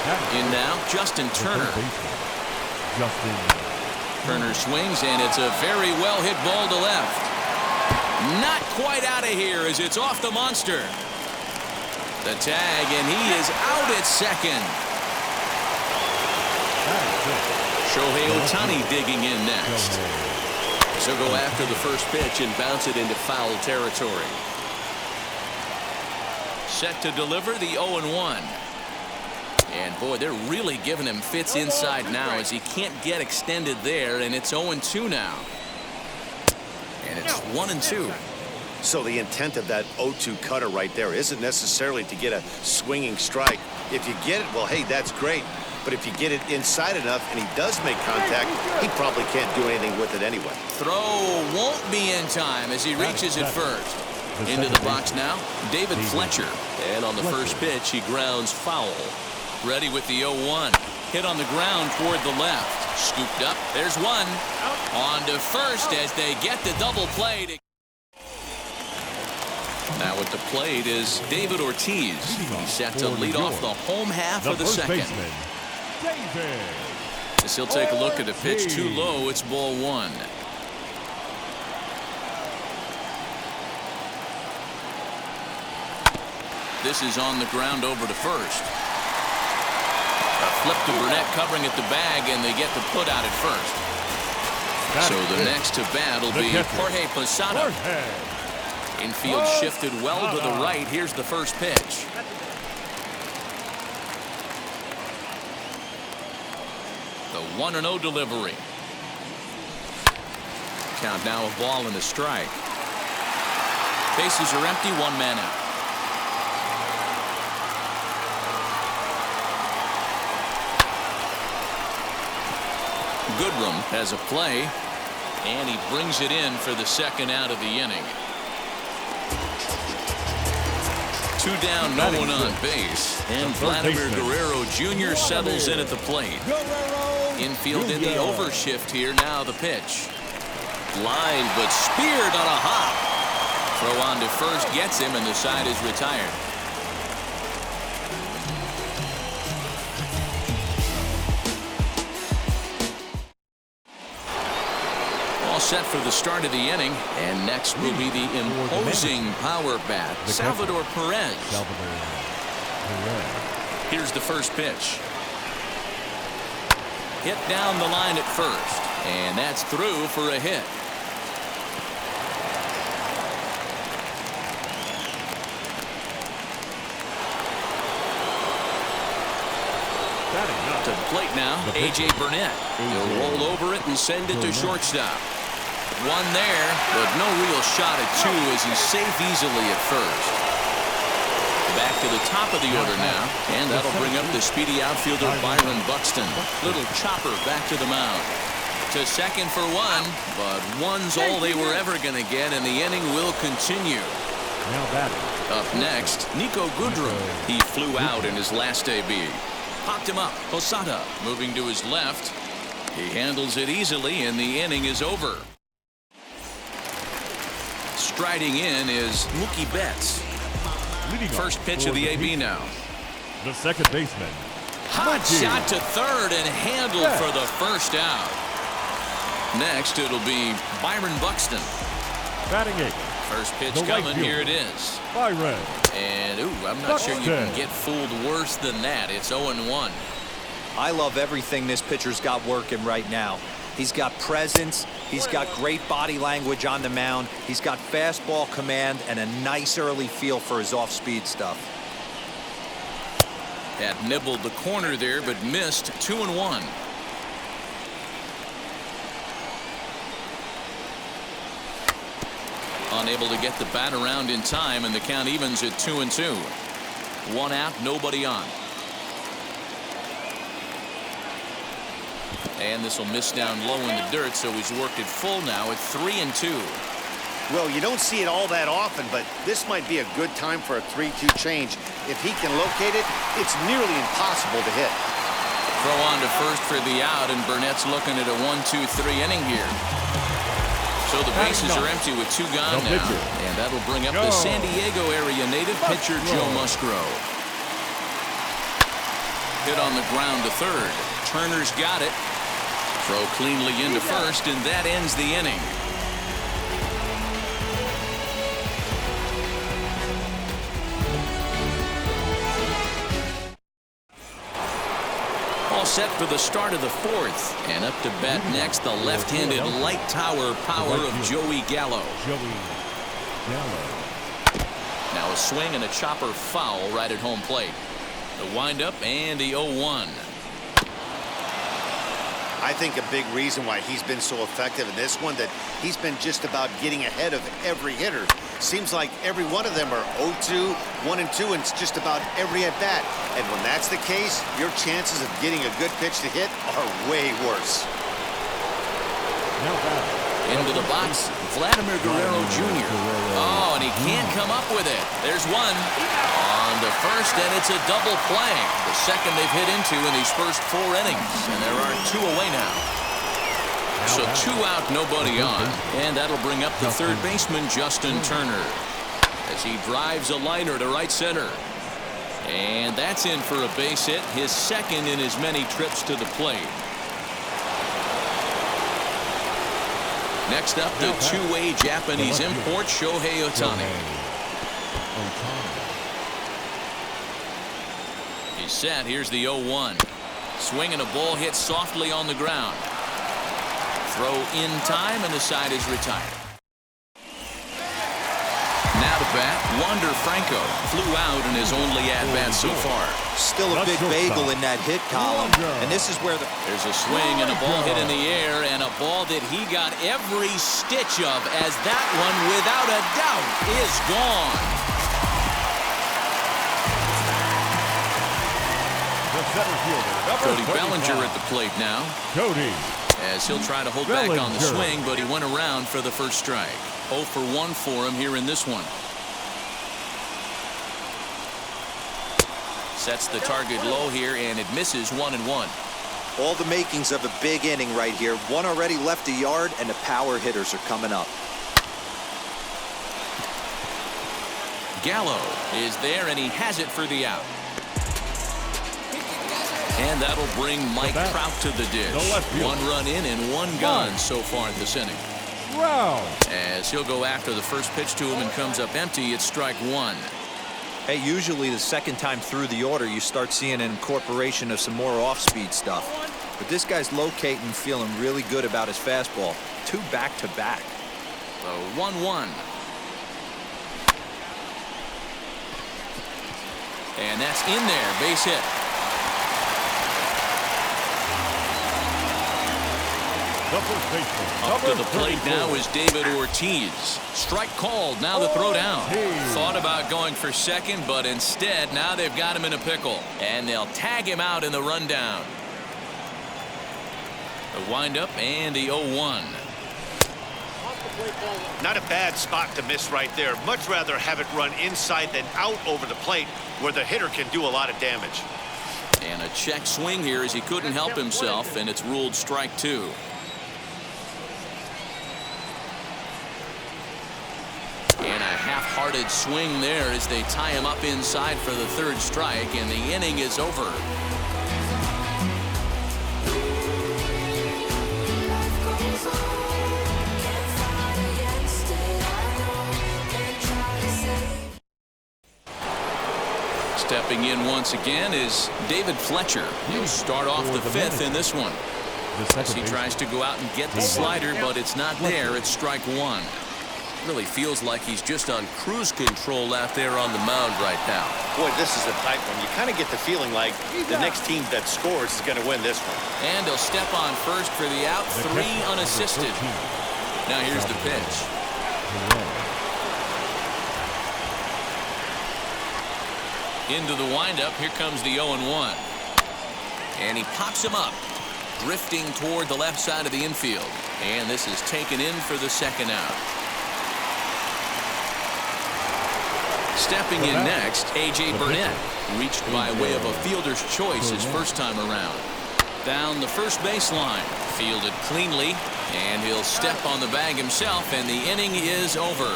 In now, Justin Turner. Turner swings, and it's a very well-hit ball to left. Not quite out of here as it's off the monster. The tag, and he is out at second. Shohei Ohtani digging in next. So go after the first pitch and bounce it into foul territory. Set to deliver the 0-1. And boy, they're really giving him fits inside now as he can't get extended there, and it's 0-2 now. And it's 1-2. So the intent of that 0-2 cutter right there isn't necessarily to get a swinging strike. If you get it, well, hey, that's great. But if you get it inside enough and he does make contact, he probably can't do anything with it anyway. Throw won't be in time as he reaches it first. Into the box now, David Fletcher. And on the first pitch, he grounds foul. Ready with the 0-1. Hit on the ground toward the left. Scooped up. There's one. On to first as they get the double play. Now at the plate is David Ortiz. He's set to lead off the home half of the second. As he'll take a look at the pitch too low, it's ball one. This is on the ground over to first. A flip to Burnett covering at the bag, and they get the put out at first. So the next to bat will be Jorge Posada. Infield shifted well to the right. Here's the first pitch. The 1-0 delivery. Count now a ball and a strike. Bases are empty, one man out. Goodrum has a play, and he brings it in for the second out of the inning. 2 down, no one on base, and Vladimir Guerrero Jr. settles in at the plate. Infield in the overshift here. Now the pitch. Line, but speared on a hop. Throw on to first gets him, and the side is retired. Set for the start of the inning, and next will be the imposing power bat, Salvador Perez. Here's the first pitch. Hit down the line at first, and that's through for a hit. To the plate now, A.J. Burnett. He'll roll over it and send it to shortstop. One there, but no real shot at two as he's safe easily at first. Back to the top of the order now, and that'll bring up the speedy outfielder Byron Buxton. Little chopper back to the mound. To second for one, but one's all they were ever going to get, and the inning will continue. Up next, Nico Goodrum. He flew out in his last AB. Popped him up. Posada moving to his left. He handles it easily, and the inning is over. Striding in is Mookie Betts. First pitch of the AB now. The second baseman. Hot shot to third and handled for the first out. Next it'll be Byron Buxton. Batting eighth. First pitch coming. Here it is. Byron. And I'm not sure you can get fooled worse than that. It's 0-1. I love everything this pitcher's got working right now. He's got presence. He's got great body language on the mound. He's got fastball command and a nice early feel for his off-speed stuff. That nibbled the corner there, but missed. 2-1. Unable to get the bat around in time, and the count evens at 2-2. One out, nobody on. And this will miss down low in the dirt, so he's worked it full now at 3-2. Well, you don't see it all that often, but this might be a good time for a 3-2 change. If he can locate it, it's nearly impossible to hit. Throw on to first for the out, and Burnett's looking at a 1-2-3 inning here. So the bases are empty with 2 gone now, and that'll bring up the San Diego area native pitcher Joe Musgrove. Hit on the ground to third. Turner's got it. Throw cleanly into first, and that ends the inning. All set for the start of the fourth. And up to bat next, the left-handed light tower power of Joey Gallo. Now a swing and a chopper foul right at home plate. The windup and the 0-1. I think a big reason why he's been so effective in this one, that he's been just about getting ahead of every hitter. Seems like every one of them are 0-2, 1-2, and it's just about every at-bat. And when that's the case, your chances of getting a good pitch to hit are way worse. Into the box, Vladimir Guerrero Jr. Oh, and he can't come up with it. There's one on the first, and it's a double play. The second they've hit into in these first 4 innings, and there are 2 away now. So 2 out, nobody on, and that'll bring up the third baseman, Justin Turner, as he drives a liner to right center. And that's in for a base hit, his second in as many trips to the plate. Next up, the two-way Japanese import, Shohei Ohtani. He's set. Here's the 0-1. Swing and a ball hit softly on the ground. Throw in time, and the side is retired. Now to bat, Wander Franco flew out in his only at-bat so far. Still a big bagel in that hit column, and this is where there's a swing and a ball hit in the air, and a ball that he got every stitch of, as that one, without a doubt, is gone. Cody Bellinger at the plate now. As he'll try to hold back on the swing, but he went around for the first strike. 0 for 1 for him here in this one. Sets the target low here, and it misses 1-1. all the makings of a big inning right here. One already left the yard, and the power hitters are coming up. Gallo is there, and he has it for the out. And that'll bring Mike Trout to the dish. 1 run in and 1 gone so far this inning. As he'll go after the first pitch to him and comes up empty, it's strike 1. Hey, usually the second time through the order, you start seeing an incorporation of some more off-speed stuff. But this guy's locating, feeling really good about his fastball. 2 back-to-back. So 1-1. And that's in there, base hit. Up to the plate now is David Ortiz. Strike called, now the throw down. Thought about going for second, but instead now they've got him in a pickle. And they'll tag him out in the rundown. The windup and the 0-1. Not a bad spot to miss right there. Much rather have it run inside than out over the plate, where the hitter can do a lot of damage. And a check swing here as he couldn't help himself, and it's ruled strike 2. And a half-hearted swing there as they tie him up inside for the 3rd strike, and the inning is over. Stepping in once again is David Fletcher. He'll start off the 5th in this one. As he tries to go out and get the slider, but it's not there. It's strike 1. Really feels like he's just on cruise control out there on the mound right now. Boy, this is a tight one. You kind of get the feeling like the next team that scores is going to win this one. And he'll step on first for the out, 3 unassisted. Now here's the pitch. Into the windup, here comes the 0-1. And he pops him up, drifting toward the left side of the infield. And this is taken in for the 2nd out. Stepping in next, A.J. Burnett, reached by way of a fielder's choice his first time around. Down the first baseline, fielded cleanly, and he'll step on the bag himself, and the inning is over.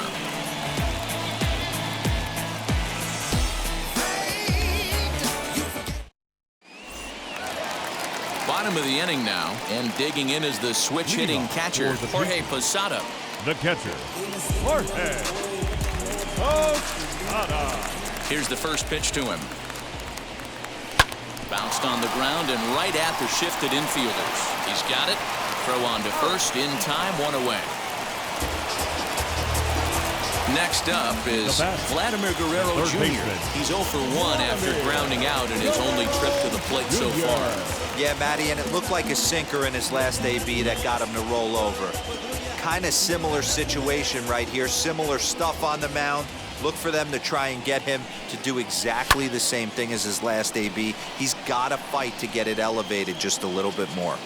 bottom of the inning now, and digging in is the switch-hitting catcher, Jorge Posada. The catcher, Jorge Posada. Here's the first pitch to him. Bounced on the ground and right at the shifted infielders. He's got it. Throw on to first in time, one away. Next up is Vladimir Guerrero Jr. He's 0 for 1 after grounding out in his only trip to the plate so far. Yeah, Matty, and it looked like a sinker in his last AB that got him to roll over. Kind of similar situation right here. Similar stuff on the mound. Look for them to try and get him to do exactly the same thing as his last AB. He's got to fight to get it elevated just a little bit more.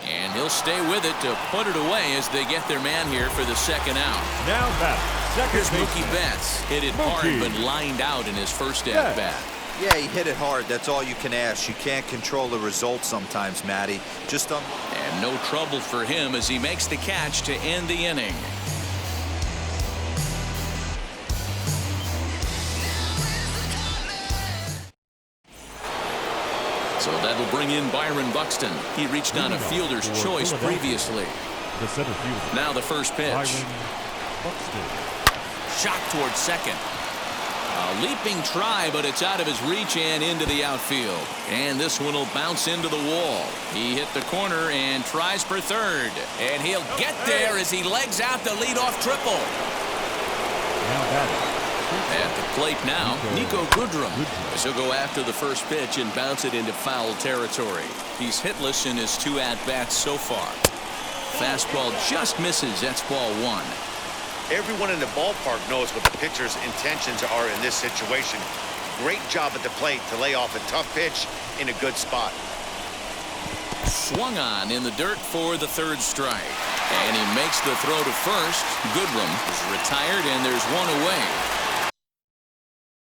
And he'll stay with it to put it away as they get their man here for the second out. Now back, second Here's Mookie Betts. Hit it hard but lined out in his first at-bat. Yeah, he hit it hard. That's all you can ask. You can't control the result sometimes, Matty. And no trouble for him as he makes the catch to end the inning. So that'll bring in Byron Buxton. He reached on a fielder's choice previously. The center fielder. Now the first pitch. Byron Buxton. Shot towards second. A leaping try, but it's out of his reach and into the outfield. And this one will bounce into the wall. He hit the corner and tries for third. And he'll get there as he legs out the leadoff triple. Now batting. At the plate now, Nico Goodrum. As he'll go after the first pitch and bounce it into foul territory. He's hitless in his 2 at-bats so far. Fastball just misses. That's ball 1. Everyone in the ballpark knows what the pitcher's intentions are in this situation. Great job at the plate to lay off a tough pitch in a good spot. Swung on in the dirt for the third strike. And he makes the throw to first. Goodrum is retired and there's one away.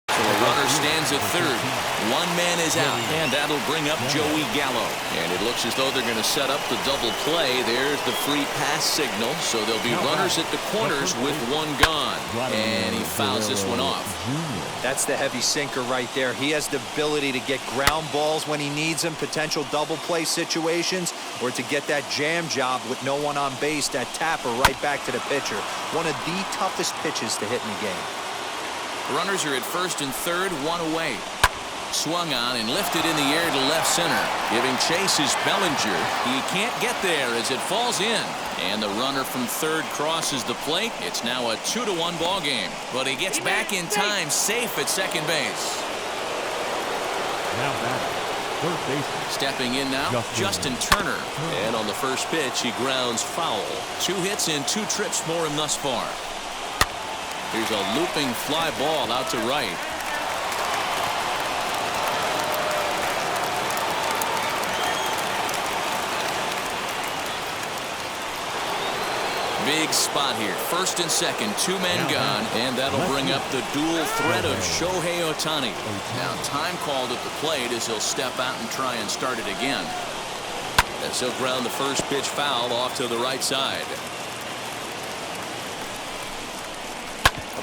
So a runner stands at third. One man is out, and that'll bring up Joey Gallo. And it looks as though they're going to set up the double play. There's the free pass signal, so there'll be runners at the corners with one gone. And he fouls this one off. That's the heavy sinker right there. He has the ability to get ground balls when he needs them, potential double play situations, or to get that jam job with no one on base, that tapper right back to the pitcher. One of the toughest pitches to hit in the game. Runners are at first and third, one away. Swung on and lifted in the air to left center. Giving chase is Bellinger. He can't get there as it falls in. And the runner from third crosses the plate. It's now a 2-1 ball game. But he gets back in time, safe at second base. Now batting. Third baseman. Stepping in now, Justin Turner. And on the first pitch, he grounds foul. 2 hits and 2 trips for him thus far. Here's a looping fly ball out to right. Big spot here. First and second, 2 men gone, and that'll bring up the dual threat of Shohei Ohtani. Now time called at the plate as he'll step out and try and start it again. As he'll ground the first pitch foul off to the right side.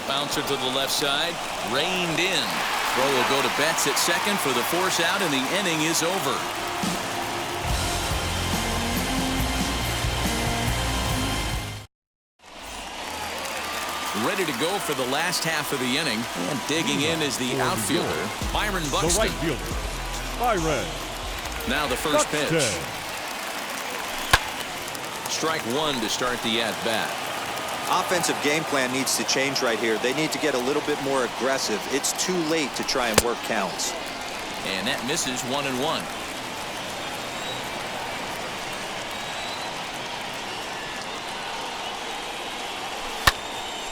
Bouncer to the left side, reined in. Throw will go to Betts at second for the force out, and the inning is over. Ready to go for the last half of the inning, and digging in is the outfielder, Byron Buxton. The right fielder, Byron. Now the first pitch. Strike 1 to start the at-bat. Offensive game plan needs to change right here. They need to get a little bit more aggressive. It's too late to try and work counts. And that misses 1-1.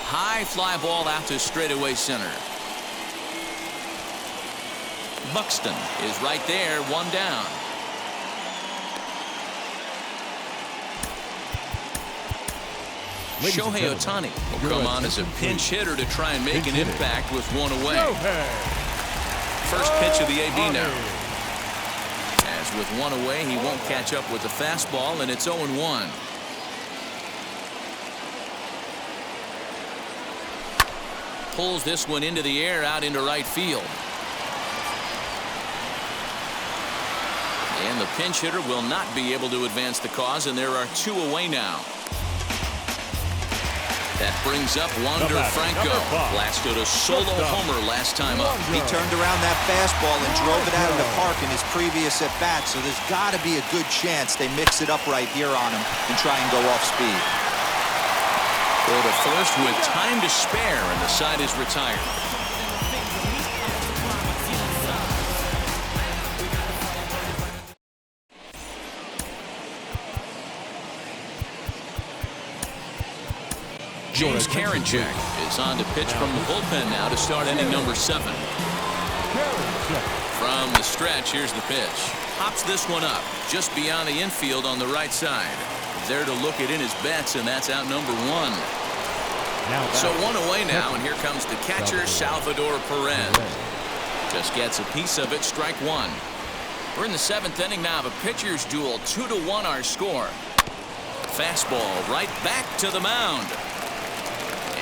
High fly ball out to straightaway center. Buxton is right there, 1 down. Shohei Ohtani will come on as a pinch hitter to try and make an impact with 1 away. First pitch of the AB now. As with 1 away, he won't catch up with the fastball, and it's 0-1. Pulls this one into the air out into right field. And the pinch hitter will not be able to advance the cause, and there are 2 away now. That brings up Wander Franco. Blasted a solo homer last time up. He turned around that fastball and drove it out of the park in his previous at-bat, so there's got to be a good chance they mix it up right here on him and try and go off speed. Go to first with time to spare, and the side is retired. James Karinchak is on to pitch from the bullpen now to start inning number 7. From the stretch, here's the pitch. Pops this one up just beyond the infield on the right side. There to look it in his bets, and that's out number 1. So 1 away now, and here comes the catcher, Salvador Perez. Just gets a piece of it, strike 1. We're in the 7th inning now of a pitcher's duel. 2-1 our score. Fastball right back to the mound.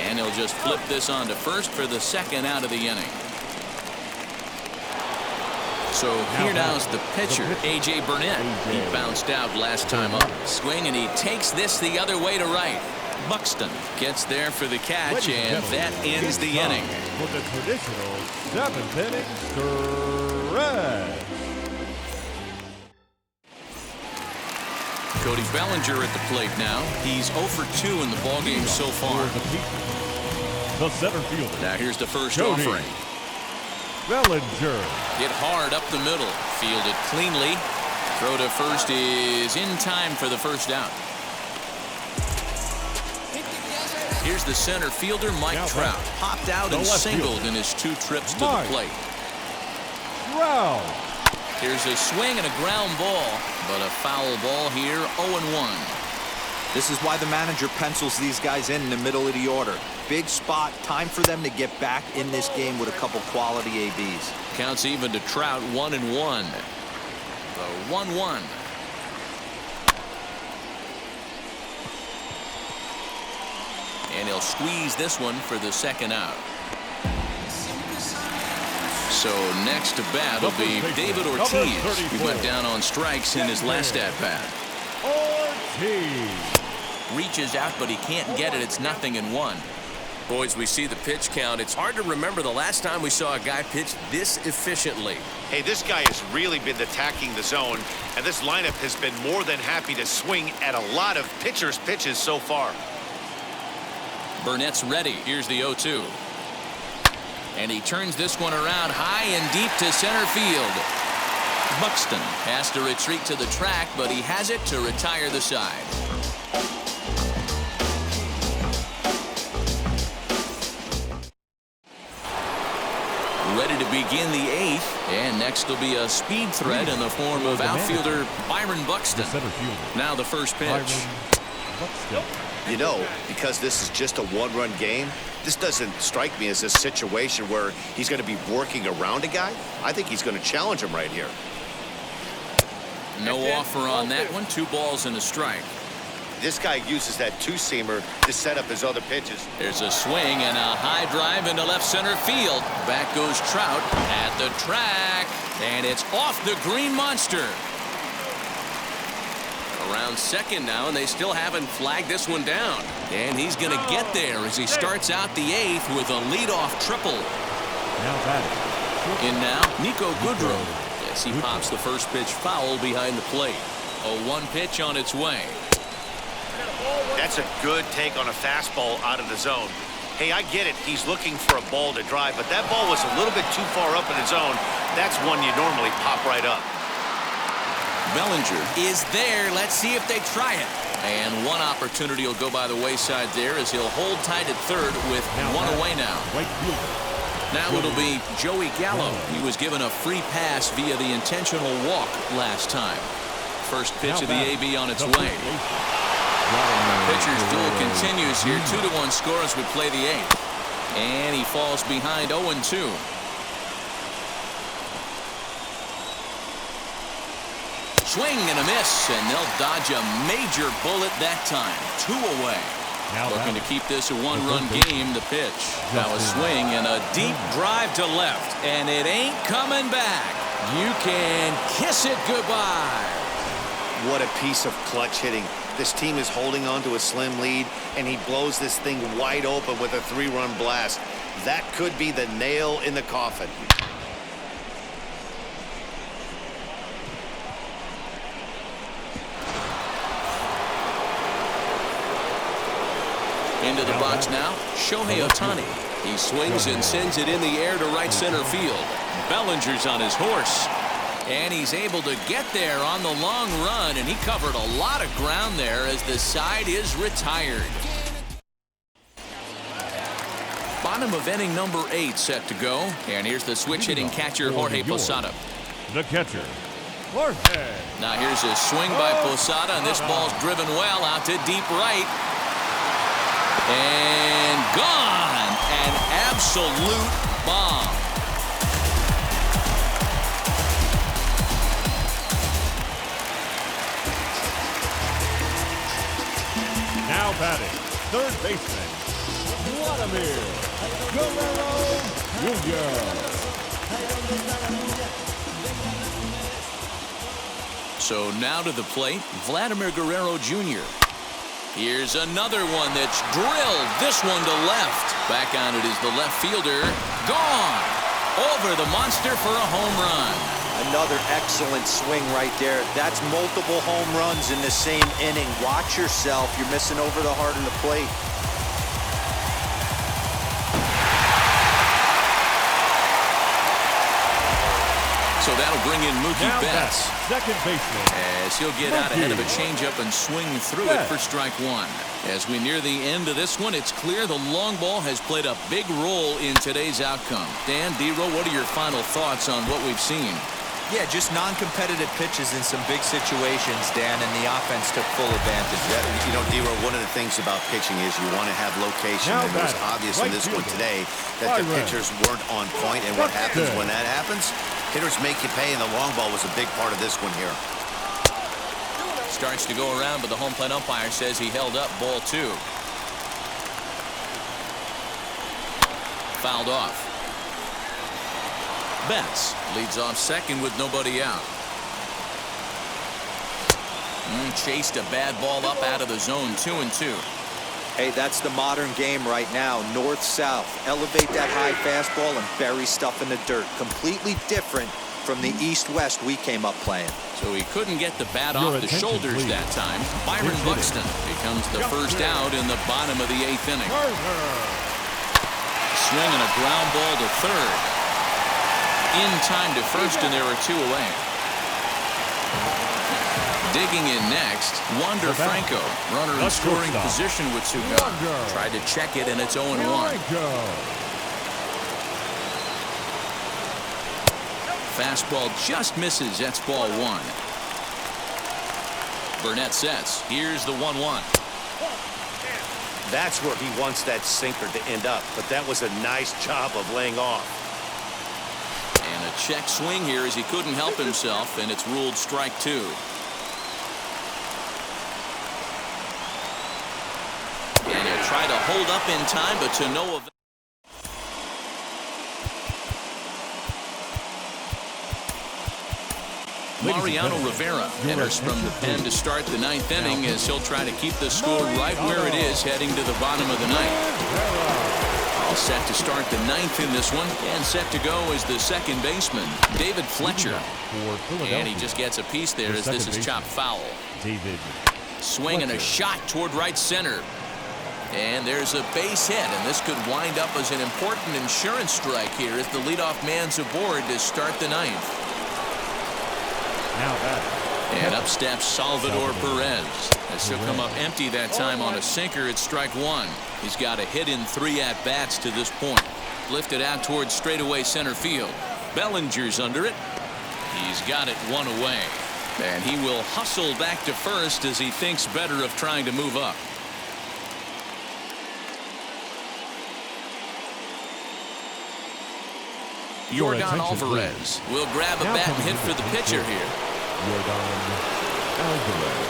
And he'll just flip this on to first for the 2nd out of the inning. So here now's the pitcher, A.J. Burnett. He bounced out last time up. Swing, and he takes this the other way to right. Buxton gets there for the catch, and that ends the inning. For the traditional 7th inning stretch. Cody Bellinger at the plate now. He's 0 for 2 in the ballgame so far. The center fielder. Now here's the first Cody offering. Bellinger. Hit hard up the middle. Fielded cleanly. Throw to first is in time for the first out. Here's the center fielder, Mike Trout. Popped out and singled in his 2 trips to the plate. Trout. Here's a swing and a ground ball, but a foul ball here, 0-1. This is why the manager pencils these guys in the middle of the order. Big spot, time for them to get back in this game with a couple quality ABs. Counts even to Trout, 1-1. The 1-1. And he'll squeeze this one for the 2nd out. So next to bat will be David Ortiz. He went down on strikes in his last at-bat. Ortiz. Reaches out, but he can't get it. It's 0-1. Boys, we see the pitch count. It's hard to remember the last time we saw a guy pitch this efficiently. Hey, this guy has really been attacking the zone, and this lineup has been more than happy to swing at a lot of pitchers' pitches so far. Burnett's ready. Here's the 0-2. And he turns this one around high and deep to center field. Buxton has to retreat to the track, but he has it to retire the side. Ready to begin the 8th, and next will be a speed threat in the form of outfielder Byron Buxton. Now the first pitch. You know, because this is just a 1-run game, this doesn't strike me as a situation where he's going to be working around a guy. I think he's going to challenge him right here. No offer on that one. 2 balls and a strike. This guy uses that 2-seamer to set up his other pitches. There's a swing and a high drive into left center field. Back goes Trout at the track, and it's off the green monster. Around 2nd now, and they still haven't flagged this one down. And he's going to get there as he starts out the 8th with a leadoff triple. In now, Nico Goodrum. Yes, he pops the first pitch foul behind the plate. A 1 pitch on its way. That's a good take on a fastball out of the zone. Hey, I get it. He's looking for a ball to drive, but that ball was a little bit too far up in the zone. That's one you normally pop right up. Bellinger is there. Let's see if they try it. And one opportunity will go by the wayside there as he'll hold tight at 3rd with 1 away now. Now it'll be Joey Gallo. He was given a free pass via the intentional walk last time. First pitch of the AB on its way. Pitcher's duel continues here. 2-1 score as we play the 8th. And he falls behind 0-2. Swing and a miss, and they'll dodge a major bullet that time. 2 away. Looking to keep this a 1-run game. The pitch. Now a swing and a deep drive to left, and it ain't coming back. You can kiss it goodbye. What a piece of clutch hitting. This team is holding on to a slim lead, and he blows this thing wide open with a 3-run blast. That could be the nail in the coffin. Into the box now, Shohei Ohtani. He swings and sends it in the air to right center field. Bellinger's on his horse. And he's able to get there on the long run, and he covered a lot of ground there as the side is retired. Bottom of inning number 8 set to go. And here's the switch-hitting catcher, Jorge Posada. The catcher, Jorge. Now here's a swing by Posada, and this ball's driven well out to deep right. And gone. An absolute bomb. Now batting, third baseman, Vladimir Guerrero Jr. So now to the plate, Vladimir Guerrero Jr. Here's another one that's drilled. This one to left. Back on it is the left fielder. Gone. Over the monster for a home run. Another excellent swing right there. That's multiple home runs in the same inning. Watch yourself. You're missing over the heart of the plate. So that'll bring in Mookie Now Betts. second baseman, As he'll get out ahead of a changeup and swing through it for strike one. As we near the end of this one, it's clear the long ball has played a big role in today's outcome. Dan, D-Row, what are your final thoughts on what we've seen? Yeah, just non-competitive pitches in some big situations, Dan, and the offense took full advantage. Yeah, you know, D-Row, one of the things about pitching is you want to have location. Now And it was batting, obvious right in this one fielder, today that the Byron. pitchers weren't on point. And what happens when that happens? Hitters make you pay, and the long ball was a big part of this one here. Starts to go around, but the home plate umpire says he held up ball 2. Fouled off. Betts leads off second with nobody out. Chased a bad ball up out of the zone. 2-2. Hey, that's the modern game right now. North-south. Elevate that high fastball and bury stuff in the dirt. Completely different from the east-west we came up playing. So he couldn't get the bat Your off the attention, shoulders please. that time. Byron It's Buxton becomes the first out in the bottom of the 8th inning. Swing and a ground ball to third. In time to first, and there are 2 away. Digging in next, Wander Franco. Runner in scoring position with 2 gone. Tried to check it, and it's 0-1. Fastball just misses. That's ball 1. Burnett sets. Here's the 1-1. That's where he wants that sinker to end up. But that was a nice job of laying off. And a check swing here as he couldn't help himself, and it's ruled strike 2. And he'll try to hold up in time, but to no avail. Mariano Rivera enters from the pen to start the 9th inning as he'll try to keep the score right where it is heading to the bottom of the 9th. All set to start the 9th in this one, and set to go is the second baseman, David Fletcher. And he just gets a piece there as this is chopped foul. David. Swing and a shot toward right center. And there's a base hit, and this could wind up as an important insurance strike here as the leadoff man's aboard to start the 9th. Now batting. And up steps Salvador Perez. As he'll come up empty that time on a sinker at strike 1. He's got a hit in 3 at-bats to this point. Lifted out towards straightaway center field. Bellinger's under it. He's got it 1 away. And he will hustle back to first as he thinks better of trying to move up. Yordan Alvarez will grab a bat and hit for the pitcher here. Yordan Alvarez.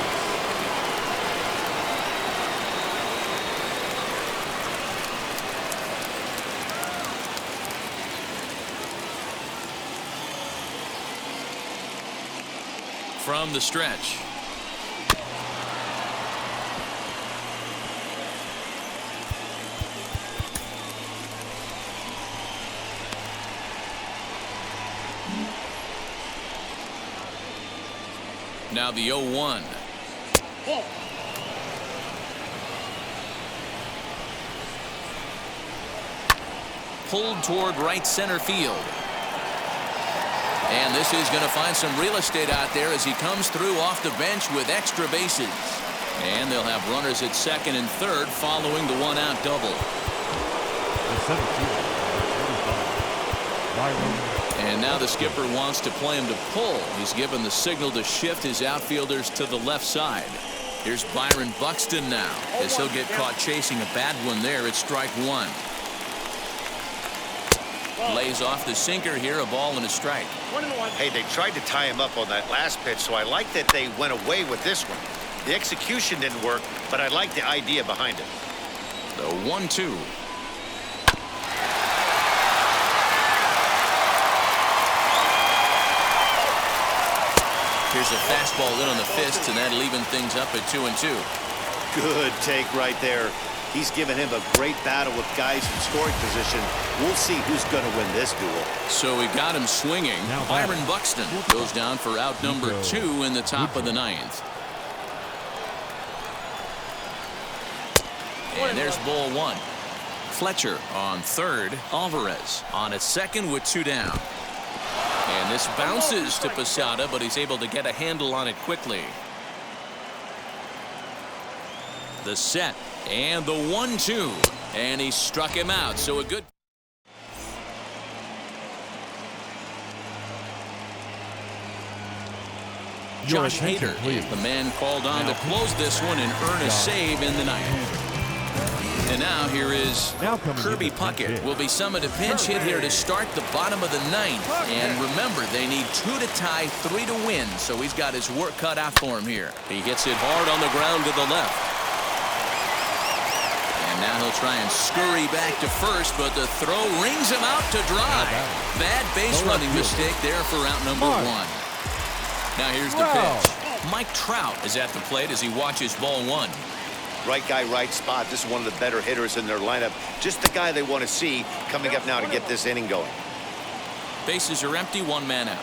from the stretch. Now the 0-1. Pulled toward right center field. And this is going to find some real estate out there as he comes through off the bench with extra bases. And they'll have runners at second and third following the one-out double. And now the skipper wants to play him to pull. He's given the signal to shift his outfielders to the left side. Here's Byron Buxton now as he'll get caught chasing a bad one there at strike one. Lays off the sinker here, a ball and a strike. Hey, they tried to tie him up on that last pitch, so I like that they went away with this one. The execution didn't work, but I like the idea behind it. The 1-2. Here's a fastball in on the fists, and that leaving things up at 2-2. Good take right there. He's given him a great battle with guys in scoring position. We'll see who's going to win this duel. So we got him swinging. Byron Buxton goes down for out number 2 in the top of the ninth. And there's ball 1. Fletcher on third. Alvarez on at second with 2 down. And this bounces to Posada, but he's able to get a handle on it quickly. The set and the 1-2, and he struck him out. So a good. Josh Hader is the man called on to close this one and earn a save in the ninth. And now here is Kirby Puckett. Will be summoned a pinch hit here to start the bottom of the ninth. And remember, they need 2 to tie, 3 to win. So he's got his work cut out for him here. He hits it hard on the ground to the left. And now he'll try and scurry back to first, but the throw rings him out to dry. Bad base running mistake there for out number 1. Now here's the pitch. Mike Trout is at the plate as he watches ball 1. Right guy, right spot. This is one of the better hitters in their lineup. Just the guy they want to see coming up now to get this inning going. Bases are empty, 1 man out.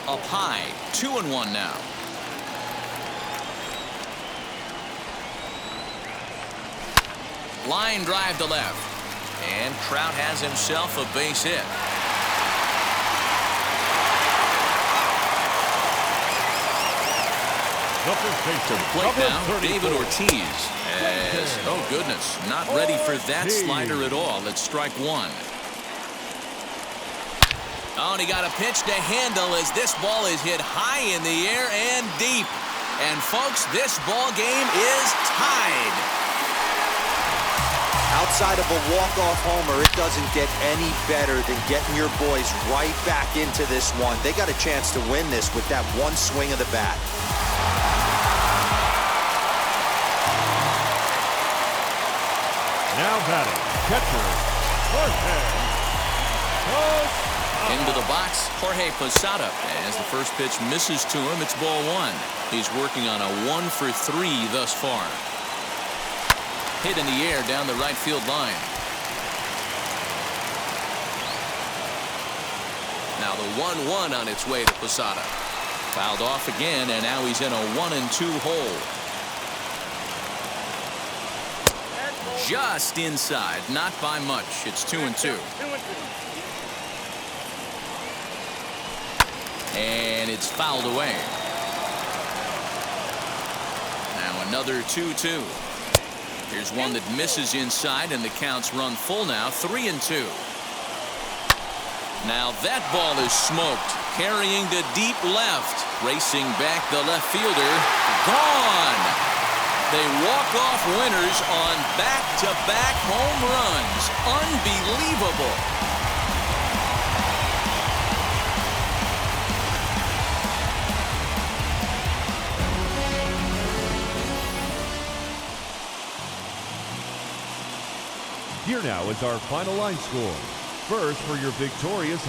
Up high, 2-1 now. Line drive to left. And Trout has himself a base hit. To the plate now, David Ortiz. As, oh goodness, not ready for that slider at all. It's strike 1. Oh, and he got a pitch to handle as this ball is hit high in the air and deep. And folks, this ball game is tied. Outside of a walk-off homer, it doesn't get any better than getting your boys right back into this one. They got a chance to win this with that one swing of the bat. Now batting, catcher, Jorge Posada. Into the box, Jorge Posada. As the first pitch misses to him, it's ball 1. He's working on a 1-for-3 thus far. Hit in the air down the right field line. Now the 1-1 on its way to Posada. Fouled off again, and now he's in a 1-2 hole. Just inside, not by much. It's 2-2. And it's fouled away. Now another 2-2. Here's one that misses inside, and the count's run full now, 3-2. Now that ball is smoked, carrying to deep left. Racing back the left fielder. Gone! They walk off winners on back-to-back home runs. Unbelievable. Here now is our final line score. First, for your victorious